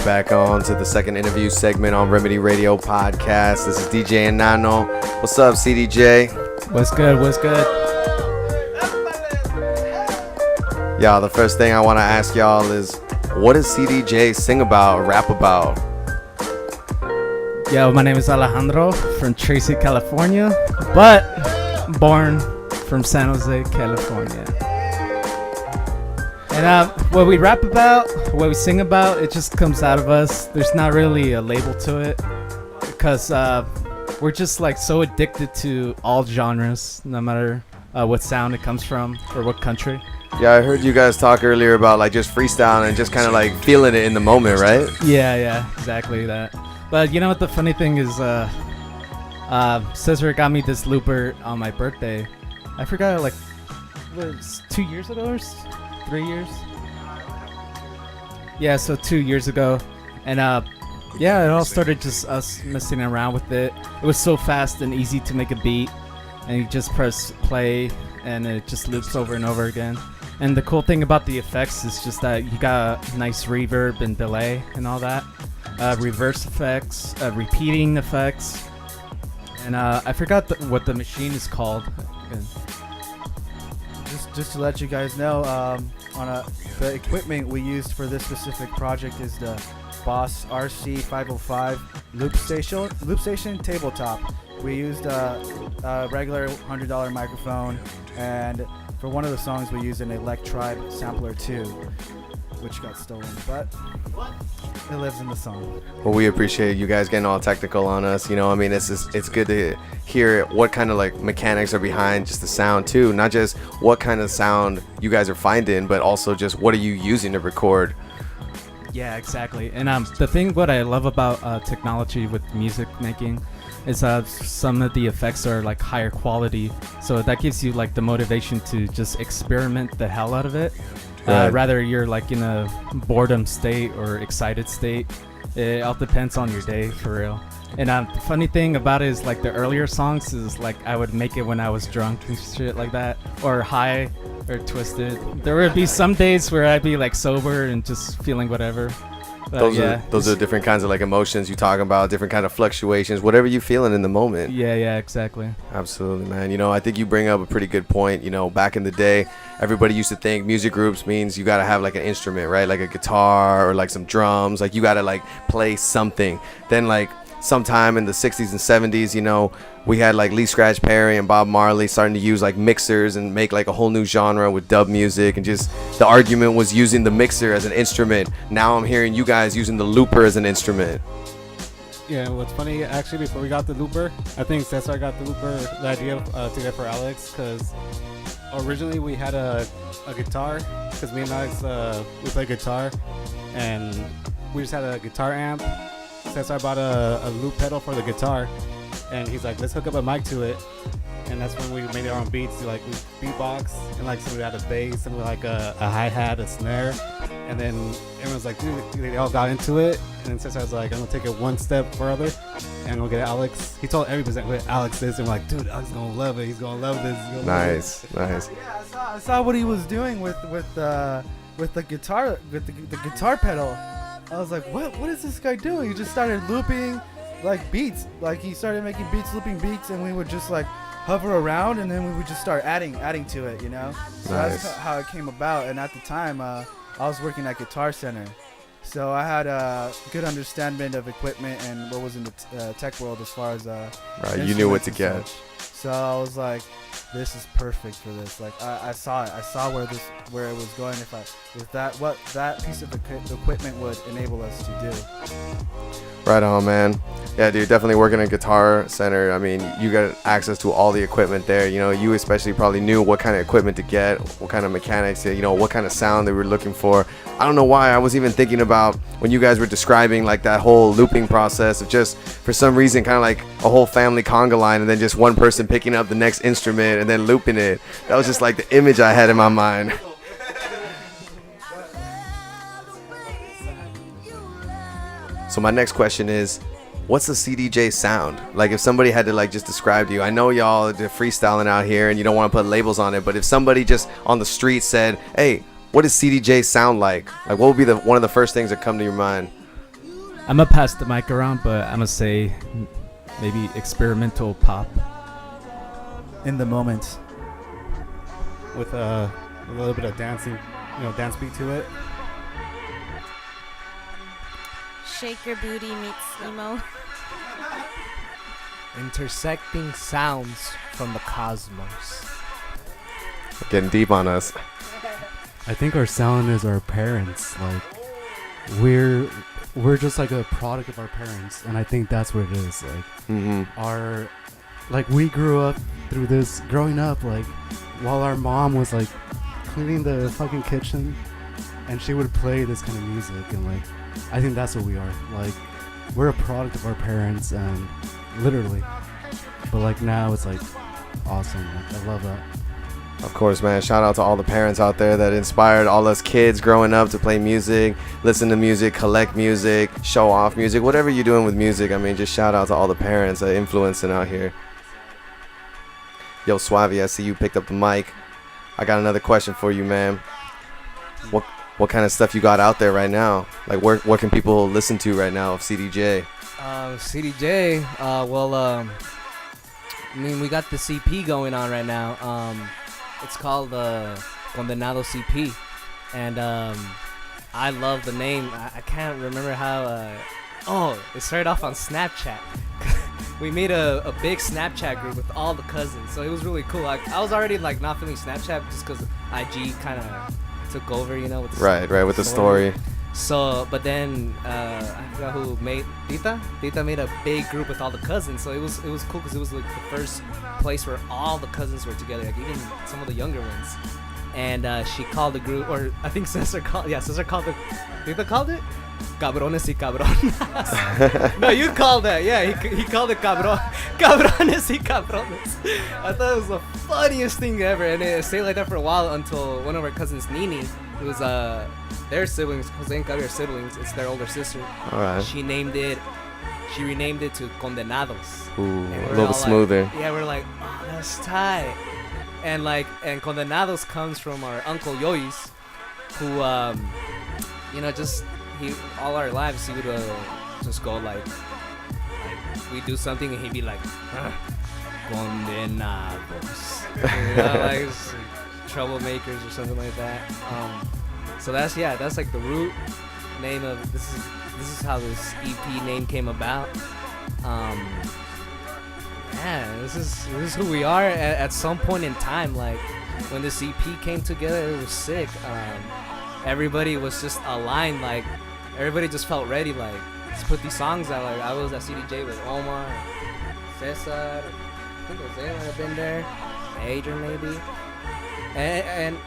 Back on to the second interview segment on Remedy Radio Podcast. This is DJ and Nano. What's up, CDJ? What's good? What's good? Y'all, the first thing I want to ask y'all is, what does CDJ sing about, rap about? Yo, my name is Alejandro from Tracy, California, but born from San Jose, California. And what we rap about, what we sing about, it just comes out of us. There's not really a label to it because we're just like so addicted to all genres, no matter what sound it comes from or what country. Yeah, I heard you guys talk earlier about like just freestyling and just kind of like feeling it in the moment, right? Yeah, exactly that. But you know what the funny thing is, Cesar got me this looper on my birthday. I forgot, like, what, it was 2 years ago or 3 years? Yeah, so 2 years ago. And yeah, it all started just us messing around with it. It was so fast and easy to make a beat, and you just press play and it just loops over and over again. And the cool thing about the effects is just that you got a nice reverb and delay and all that. Reverse effects, repeating effects, and I forgot what the machine is called. Just to let you guys know, the equipment we used for this specific project is the Boss RC505 loop station tabletop. We used a regular $100 microphone, and for one of the songs we used an Electribe sampler too, which got stolen, but it lives in the song. Well, we appreciate you guys getting all technical on us. You know, I mean, it's good to hear what kind of like mechanics are behind just the sound too. Not just what kind of sound you guys are finding, but also just what are you using to record. Yeah, exactly. And the thing what I love about technology with music making is some of the effects are like higher quality, so that gives you like the motivation to just experiment the hell out of it. Right. Rather you're like in a boredom state or excited state. It all depends on your day, for real. And the funny thing about it is like the earlier songs is like I would make it when I was drunk and shit like that, or high or twisted. There would be some days where I'd be like sober and just feeling whatever. But those are different kinds of like emotions you talk about, different kind of fluctuations, whatever you're feeling in the moment. Yeah, exactly. Absolutely, man. You know, I think you bring up a pretty good point. You know, back in the day, everybody used to think music groups means you got to have like an instrument, right? Like a guitar or like some drums. Like you got to like play something. Then like sometime in the 60s and 70s, you know, we had like Lee Scratch Perry and Bob Marley starting to use like mixers and make like a whole new genre with dub music, and just the argument was using the mixer as an instrument. Now I'm hearing you guys using the looper as an instrument. Yeah, what's funny, actually, before we got the looper, I think Cesar got the looper, the idea to get for Alex, because originally we had a guitar, because me and Alex, we play guitar, and we just had a guitar amp. Cesar bought a loop pedal for the guitar, and he's like, let's hook up a mic to it. And that's when we made our own beats. Like we beatbox, and like somebody had a bass, and like a hi-hat, a snare, and then everyone's like, dude, they all got into it. And then Cesar was like, I'm gonna take it one step further, and we'll get Alex. He told everybody what Alex is, and we're like, dude, Alex is gonna love it. He's gonna love this. Nice. Yeah, I saw what he was doing with the guitar, with the guitar pedal. I was like, what is this guy doing? He just started looping like beats. Like he started making beats, looping beats, and we would just like hover around, and then we would just start adding to it, you know? So nice. That's how it came about. And at the time, I was working at Guitar Center. So I had a good understanding of equipment and what was in the tech world as far as right, you knew what to get. So I was like, this is perfect for this. Like I saw it. I saw where it was going. What that piece of equipment would enable us to do. Right on, man. Yeah, dude, definitely working at Guitar Center. I mean, you got access to all the equipment there. You know, you especially probably knew what kind of equipment to get, what kind of mechanics, you know, what kind of sound they were looking for. I don't know why I was even thinking about when you guys were describing like that whole looping process of just for some reason kind of like a whole family conga line, and then just one person picking up the next instrument and then looping it. That was just like the image I had in my mind. So my next question is, what's the CDJ sound? Like if somebody had to like just describe to you, I know y'all are freestyling out here and you don't want to put labels on it, but if somebody just on the street said, hey, what does CDJ sound like? Like what would be one of the first things that come to your mind? I'm gonna pass the mic around, but I'm gonna say maybe experimental pop. In the moment. with a little bit of dancing, dance beat to it. Shake Your Booty meets emo. Intersecting sounds from the cosmos. Getting deep on us. I think our sound is our parents. Like we're just like a product of our parents, and I think that's what it is. Like we grew up through this, growing up like while our mom was like cleaning the fucking kitchen, and she would play this kind of music, and like I think that's what we are. Like we're a product of our parents, and literally. But like now it's like awesome. Like I love that. Of course, man. Shout out to all the parents out there that inspired all us kids growing up to play music, listen to music, collect music, show off music, whatever you're doing with music. I mean, just shout out to all the parents that influencing out here. Yo, Suave, I see you picked up the mic. I got another question for you, man. What kind of stuff you got out there right now? Like, what can people listen to right now of CDJ? CDJ, I mean, we got the CP going on right now. It's called Condenados CP, and I love the name. I can't remember how. It started off on Snapchat. We made a big Snapchat group with all the cousins, so it was really cool. Like I was already like not feeling Snapchat just because IG kind of took over, with the right with the story. So, but then I forgot who made Tita. Tita made a big group with all the cousins, so it was cool because it was like the first place where all the cousins were together, like even some of the younger ones. And she called the group, or I think Cesar called it. Tita called it Cabrones y Cabronas. No, you called that. Yeah, he called it Cabrones y Cabrones. I thought it was the funniest thing ever, and it stayed like that for a while until one of our cousins, Nini, who was their siblings, Jose and Gabi are siblings. It's their older sister. All right. She renamed it to Condenados. Ooh, a little smoother. Like, yeah, we're like, oh, that's tight. And Condenados comes from our uncle Yois, who all our lives he would just go like we do something and he'd be like Condenados, like troublemakers or something like that. So that's like the root name of this is how this EP name came about. This is who we are at some point in time. Like when this EP came together, it was sick. Everybody was just aligned. Like everybody just felt ready. Like let's put these songs out. Like I was at CDJ with Omar, Cesar, I think Jose might have been there, Adrian maybe, and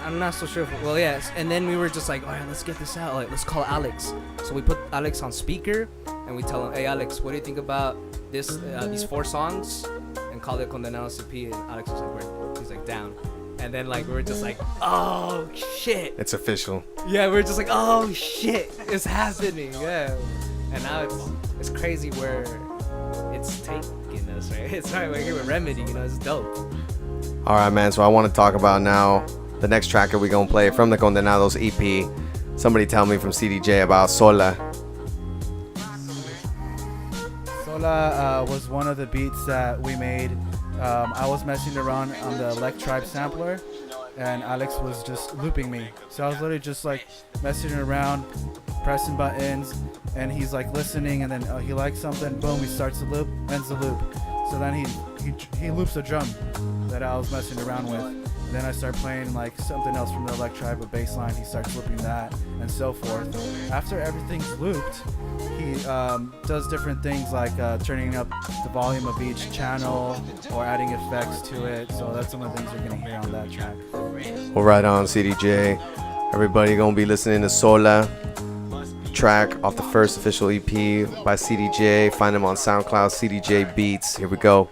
I'm not so sure yes. And then we were just like, all right, let's get this out. Like let's call Alex. So we put Alex on speaker and we tell him, hey Alex, what do you think about this these 4 songs? And call it Condenados CP. And Alex was like, he's like down. And then like we were just like, oh shit, It's official. yeah, we were just like, oh shit, it's happening, yeah. And now it's crazy where it's taking us, right? It's right, we're here with Remedy, it's dope. All right, man. So I want to talk about now the next track that we're going to play from the Condenados EP. Somebody tell me from CDJ about Sola. Sola was one of the beats that we made. I was messing around on the Elect Tribe sampler, and Alex was just looping me. So I was literally just like messing around, pressing buttons, and he's like listening, and then he likes something, boom, he starts the loop, ends the loop. So then he loops a drum that I was messing around with. Then I start playing like something else from the Elect Tribe, a bass line. He starts looping that, and so forth. After everything's looped, he does different things like turning up the volume of each channel or adding effects to it. So that's some of the things you're gonna hear on that track. Well, right on, CDJ. Everybody going to be listening to Sola, track off the first official EP by CDJ. Find him on SoundCloud, CDJ Beats. Here we go.